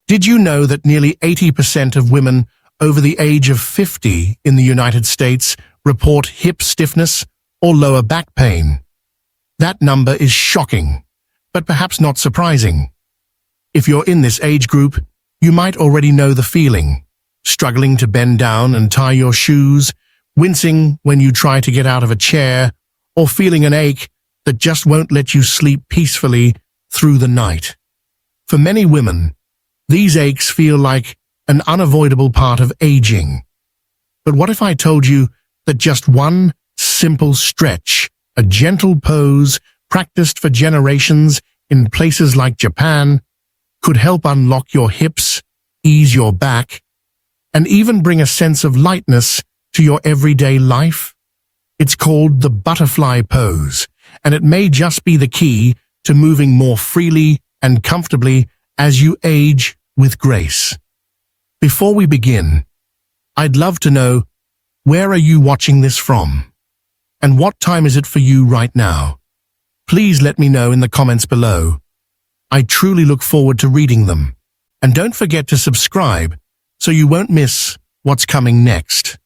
Did you know that nearly 80% of women over the age of 50 in the United States report hip stiffness or lower back pain? That number is shocking, but perhaps not surprising. If you're in this age group, you might already know the feeling, struggling to bend down and tie your shoes, wincing when you try to get out of a chair, or feeling an ache that just won't let you sleep peacefully through the night. For many women, these aches feel like an unavoidable part of aging. But what if I told you that just one simple stretch, a gentle pose practiced for generations in places like Japan, could help unlock your hips, ease your back, and even bring a sense of lightness to your everyday life? It's called the butterfly pose, and it may just be the key to moving more freely and comfortably as you age with grace. Before we begin, I'd love to know, where are you watching this from? And what time is it for you right now? Please let me know in the comments below. I truly look forward to reading them. And don't forget to subscribe so you won't miss what's coming next.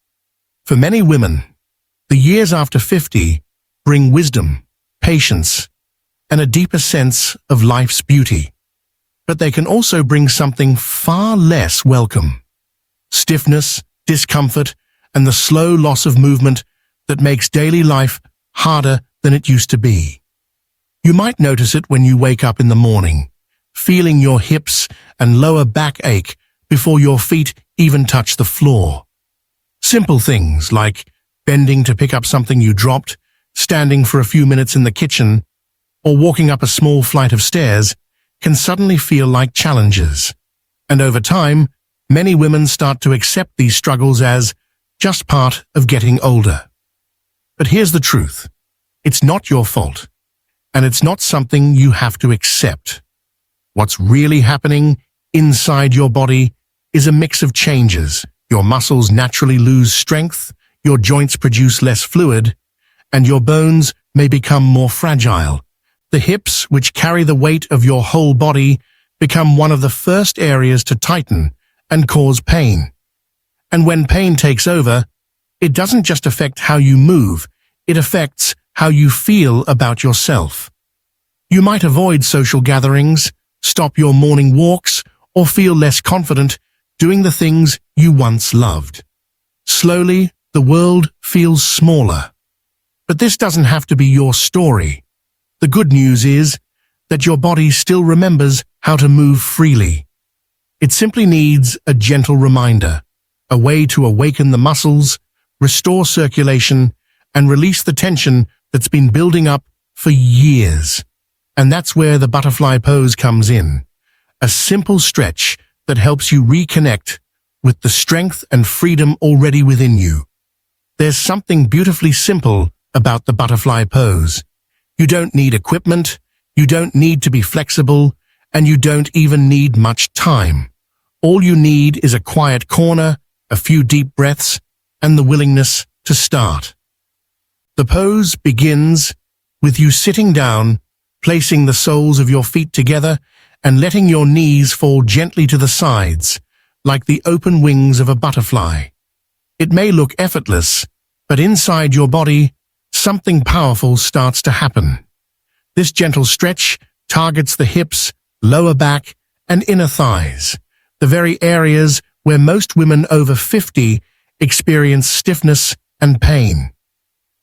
For many women, the years after 50 bring wisdom, patience, and a deeper sense of life's beauty. But they can also bring something far less welcome: stiffness, discomfort, and the slow loss of movement that makes daily life harder than it used to be. You might notice it when you wake up in the morning, feeling your hips and lower back ache before your feet even touch the floor. Simple things like bending to pick up something you dropped, standing for a few minutes in the kitchen, or walking up a small flight of stairs can suddenly feel like challenges. And over time, many women start to accept these struggles as just part of getting older. But here's the truth: it's not your fault, and it's not something you have to accept. What's really happening inside your body is a mix of changes. Your muscles naturally lose strength, your joints produce less fluid, and your bones may become more fragile. The hips, which carry the weight of your whole body, become one of the first areas to tighten and cause pain. And when pain takes over, it doesn't just affect how you move, it affects how you feel about yourself. You might avoid social gatherings, stop your morning walks, or feel less confident doing the things you once loved. Slowly, the world feels smaller. But this doesn't have to be your story. The good news is that your body still remembers how to move freely. It simply needs a gentle reminder, a way to awaken the muscles, restore circulation, and release the tension that's been building up for years. And that's where the butterfly pose comes in, a simple stretch that helps you reconnect with the strength and freedom already within you. There's something beautifully simple about the butterfly pose. You don't need equipment, you don't need to be flexible, and you don't even need much time. All you need is a quiet corner, a few deep breaths, and the willingness to start. The pose begins with you sitting down, placing the soles of your feet together and letting your knees fall gently to the sides, like the open wings of a butterfly. It may look effortless, but inside your body, something powerful starts to happen. This gentle stretch targets the hips, lower back, and inner thighs, the very areas where most women over 50 experience stiffness and pain.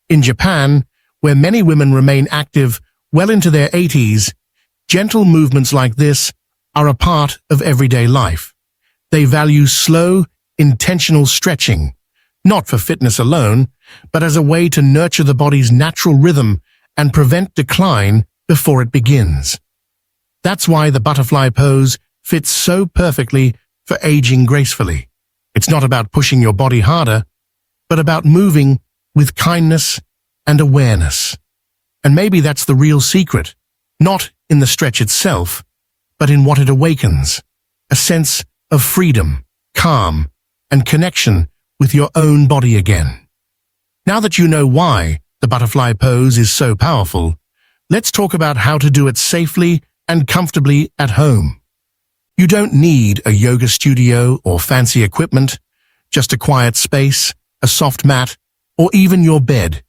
In Japan, where many women remain active well into their 80s, gentle movements like this are a part of everyday life. They value slow, intentional stretching, not for fitness alone, but as a way to nurture the body's natural rhythm and prevent decline before it begins. That's why the butterfly pose fits so perfectly for aging gracefully. It's not about pushing your body harder, but about moving with kindness and awareness. And maybe that's the real secret, not in the stretch itself, but in what it awakens, a sense of freedom, calm, and connection with your own body again. Now that you know why the butterfly pose is so powerful, let's talk about how to do it safely and comfortably at home. You don't need a yoga studio or fancy equipment, just a quiet space, a soft mat, or even your bed,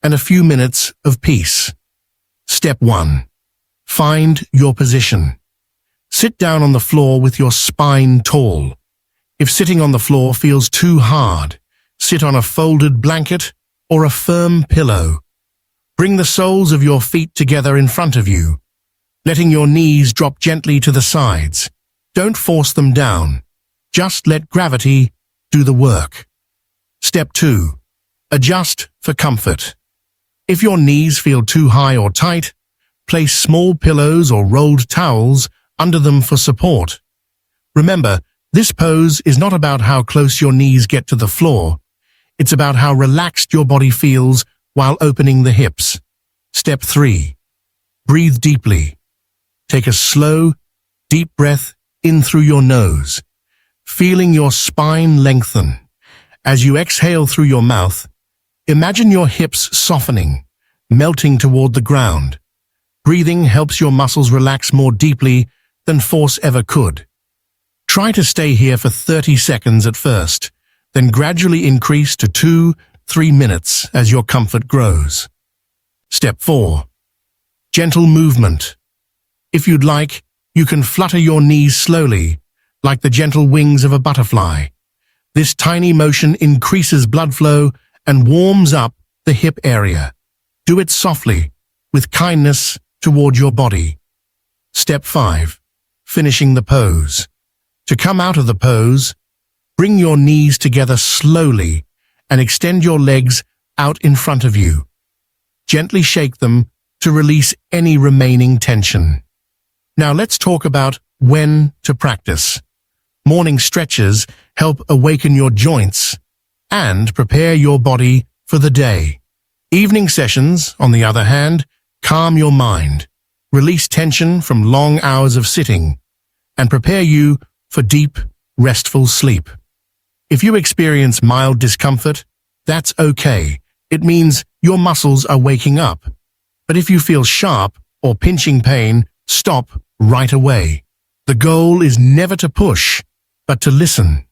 and a few minutes of peace. Step 1. Find your position. Sit down on the floor with your spine tall. If sitting on the floor feels too hard, sit on a folded blanket or a firm pillow. Bring the soles of your feet together in front of you, letting your knees drop gently to the sides. Don't force them down. Just let gravity do the work. Step 2. Adjust for comfort. If your knees feel too high or tight, place small pillows or rolled towels under them for support. Remember, this pose is not about how close your knees get to the floor. It's about how relaxed your body feels while opening the hips. Step 3. Breathe deeply. Take a slow, deep breath in through your nose, feeling your spine lengthen. As you exhale through your mouth, imagine your hips softening, melting toward the ground. Breathing helps your muscles relax more deeply than force ever could. Try to stay here for 30 seconds at first, then gradually increase to 2-3 minutes as your comfort grows. Step 4. Gentle movement. If you'd like, you can flutter your knees slowly, like the gentle wings of a butterfly. This tiny motion increases blood flow and warms up the hip area. Do it softly, with kindness toward your body. Step 5. Finishing the pose. To come out of the pose, bring your knees together slowly and extend your legs out in front of you. Gently shake them to release any remaining tension. Now let's talk about when to practice. Morning stretches help awaken your joints and prepare your body for the day. Evening sessions, on the other hand, calm your mind, release tension from long hours of sitting, and prepare you for deep, restful sleep. If you experience mild discomfort, that's okay. It means your muscles are waking up. But if you feel sharp or pinching pain, stop right away. The goal is never to push, but to listen.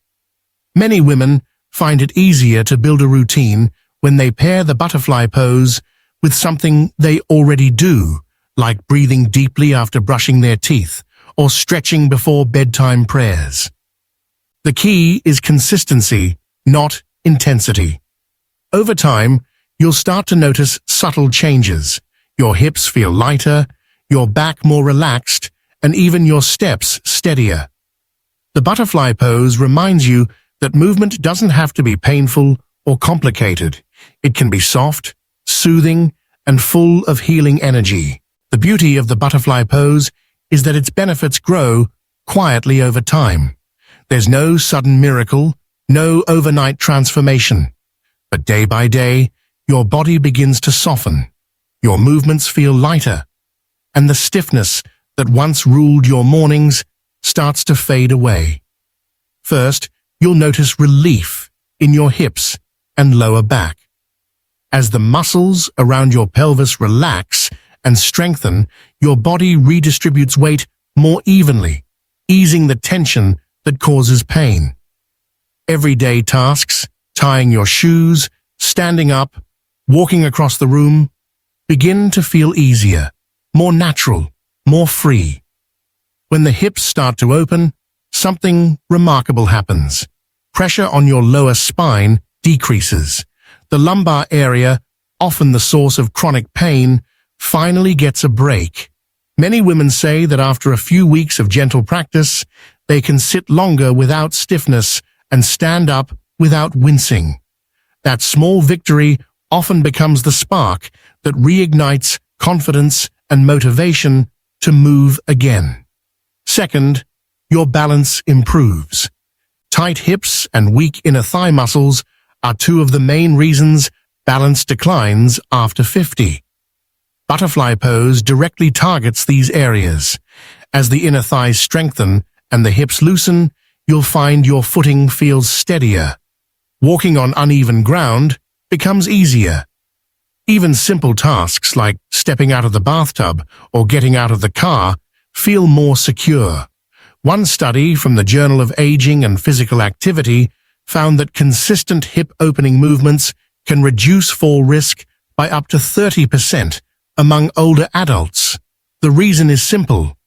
Many women find it easier to build a routine when they pair the butterfly pose with something they already do, like breathing deeply after brushing their teeth or stretching before bedtime prayers. The key is consistency, not intensity. Over time, you'll start to notice subtle changes. Your hips feel lighter, your back more relaxed, and even your steps steadier. The butterfly pose reminds you that movement doesn't have to be painful or complicated. It can be soft, soothing, and full of healing energy. The beauty of the butterfly pose is that its benefits grow quietly over time. There's no sudden miracle, no overnight transformation. But day by day, your body begins to soften. Your movements feel lighter, and the stiffness that once ruled your mornings starts to fade away. First, you'll notice relief in your hips and lower back. As the muscles around your pelvis relax and strengthen, your body redistributes weight more evenly, easing the tension that causes pain. Everyday tasks, tying your shoes, standing up, walking across the room, begin to feel easier, more natural, more free. When the hips start to open, something remarkable happens. Pressure on your lower spine decreases. The lumbar area, often the source of chronic pain, finally gets a break. Many women say that after a few weeks of gentle practice, they can sit longer without stiffness and stand up without wincing. That small victory often becomes the spark that reignites confidence and motivation to move again. Second, your balance improves. Tight hips and weak inner thigh muscles are two of the main reasons balance declines after 50. Butterfly pose directly targets these areas. As the inner thighs strengthen and the hips loosen, you'll find your footing feels steadier. Walking on uneven ground becomes easier. Even simple tasks like stepping out of the bathtub or getting out of the car feel more secure. One study from the Journal of Aging and Physical Activity found that consistent hip opening movements can reduce fall risk by up to 30% among older adults. The reason is simple.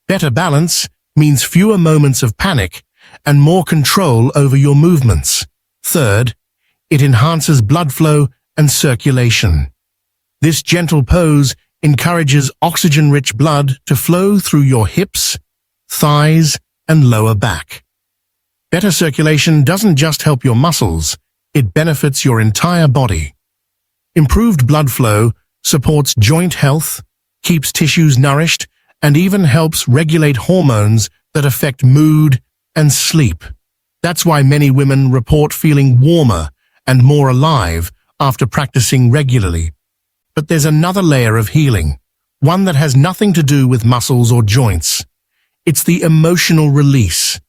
Better balance means fewer moments of panic and more control over your movements. Third, it enhances blood flow and circulation. This gentle pose encourages oxygen-rich blood to flow through your hips, thighs, and lower back. Better circulation doesn't just help your muscles, it benefits your entire body. Improved blood flow supports joint health, keeps tissues nourished, and even helps regulate hormones that affect mood and sleep. That's why many women report feeling warmer and more alive after practicing regularly. But there's another layer of healing, one that has nothing to do with muscles or joints. It's the emotional release.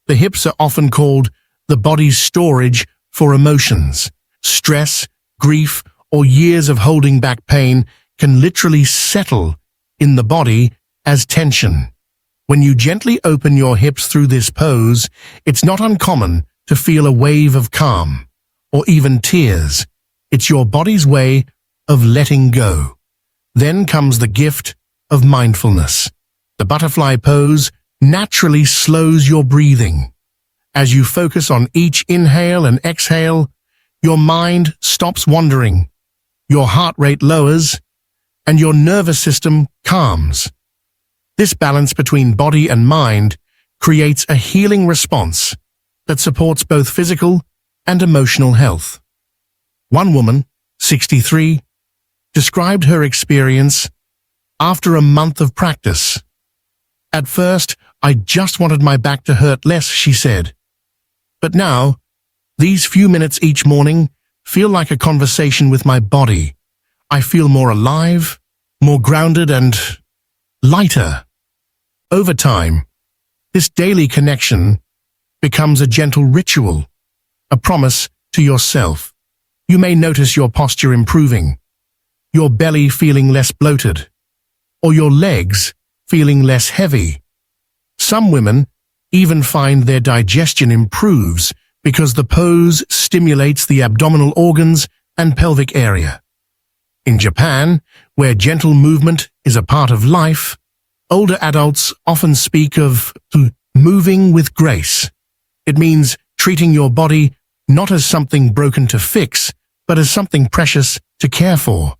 The hips are often called the body's storage for emotions. Stress, grief, or years of holding back pain can literally settle in the body as tension. When you gently open your hips through this pose, it's not uncommon to feel a wave of calm, or even tears. It's your body's way of letting go. Then comes the gift of mindfulness. The butterfly pose naturally slows your breathing. As you focus on each inhale and exhale, your mind stops wandering, your heart rate lowers, and your nervous system calms. This balance between body and mind creates a healing response that supports both physical and emotional health. One woman, 63, described her experience after a month of practice. At first, I just wanted my back to hurt less, she said. But now, these few minutes each morning feel like a conversation with my body. I feel more alive, more grounded, and lighter. Over time, this daily connection becomes a gentle ritual, a promise to yourself. You may notice your posture improving, your belly feeling less bloated, or your legs feeling less heavy. Some women even find their digestion improves because the pose stimulates the abdominal organs and pelvic area. In Japan, where gentle movement is a part of life, older adults often speak of moving with grace. It means treating your body not as something broken to fix, but as something precious to care for.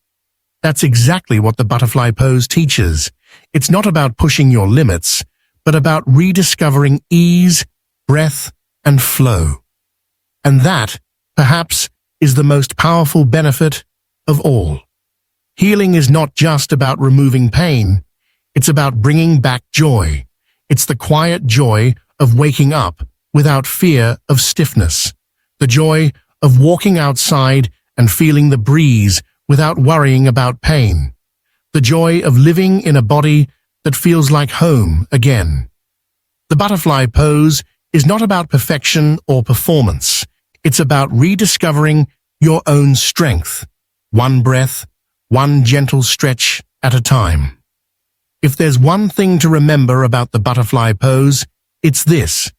That's exactly what the butterfly pose teaches. It's not about pushing your limits, but about rediscovering ease, breath, and flow. And that, perhaps, is the most powerful benefit of all. Healing is not just about removing pain. It's about bringing back joy. It's the quiet joy of waking up without fear of stiffness. The joy of walking outside and feeling the breeze without worrying about pain. The joy of living in a body that feels like home again. The butterfly pose is not about perfection or performance. It's about rediscovering your own strength, one breath, one gentle stretch at a time. If there's one thing to remember about the butterfly pose, it's this.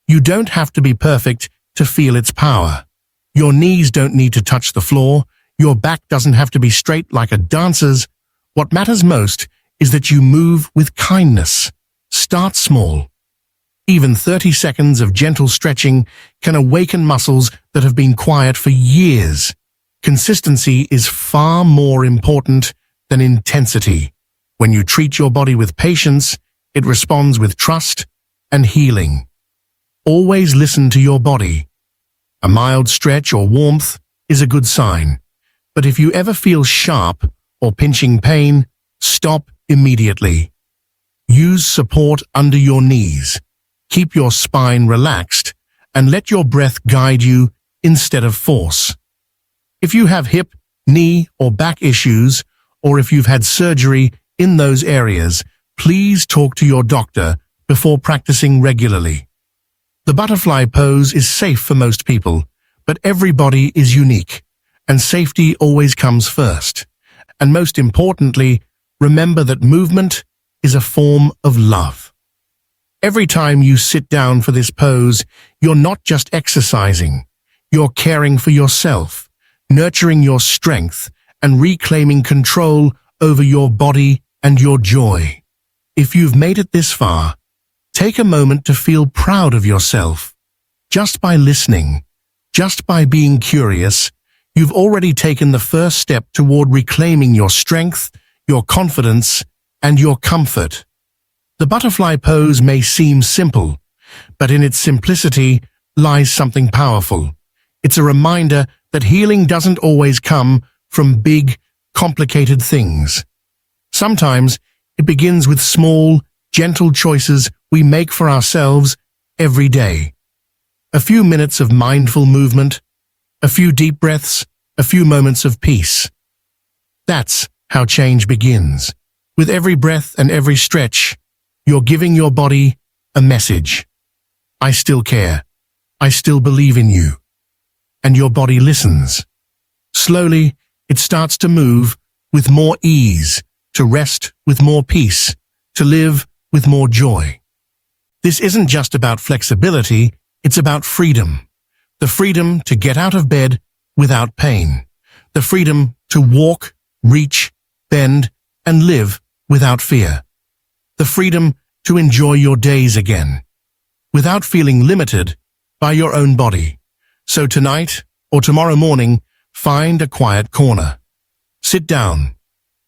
You don't have to be perfect to feel its power. Your knees don't need to touch the floor. Your back doesn't have to be straight like a dancer's. What matters most is that you move with kindness. Start small. Even 30 seconds of gentle stretching can awaken muscles that have been quiet for years. Consistency is far more important than intensity. When you treat your body with patience, it responds with trust and healing. Always listen to your body. A mild stretch or warmth is a good sign. But if you ever feel sharp or pinching pain, stop immediately. Use support under your knees. Keep your spine relaxed and let your breath guide you instead of force. If you have hip, knee, or back issues, or if you've had surgery in those areas, please talk to your doctor before practicing regularly. The butterfly pose is safe for most people, but every body is unique, and safety always comes first. And most importantly, remember that movement is a form of love. Every time you sit down for this pose, you're not just exercising. You're caring for yourself, nurturing your strength, and reclaiming control over your body and your joy. If you've made it this far, take a moment to feel proud of yourself. Just by listening, just by being curious, you've already taken the first step toward reclaiming your strength, your confidence, and your comfort. The butterfly pose may seem simple, but in its simplicity lies something powerful. It's a reminder that healing doesn't always come from big, complicated things. Sometimes it begins with small, gentle choices we make for ourselves every day. A few minutes of mindful movement, a few deep breaths, a few moments of peace. That's how change begins. With every breath and every stretch, you're giving your body a message. I still care. I still believe in you. And your body listens. Slowly, it starts to move with more ease, to rest with more peace, to live with more joy. This isn't just about flexibility, it's about freedom. The freedom to get out of bed without pain. The freedom to walk, reach, bend, and live without fear. The freedom to enjoy your days again, without feeling limited by your own body. So tonight or tomorrow morning, find a quiet corner. Sit down,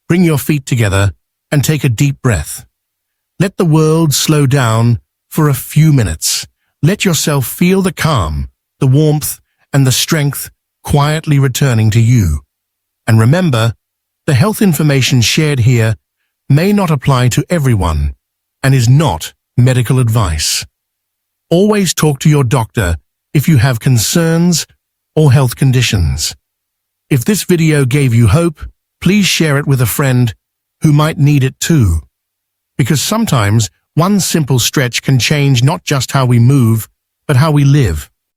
bring your feet together, and take a deep breath. Let the world slow down for a few minutes. Let yourself feel the calm, the warmth, and the strength quietly returning to you. And remember, the health information shared here may not apply to everyone and is not medical advice. Always talk to your doctor if you have concerns or health conditions. If this video gave you hope, please share it with a friend who might need it too. Because sometimes one simple stretch can change not just how we move, but how we live.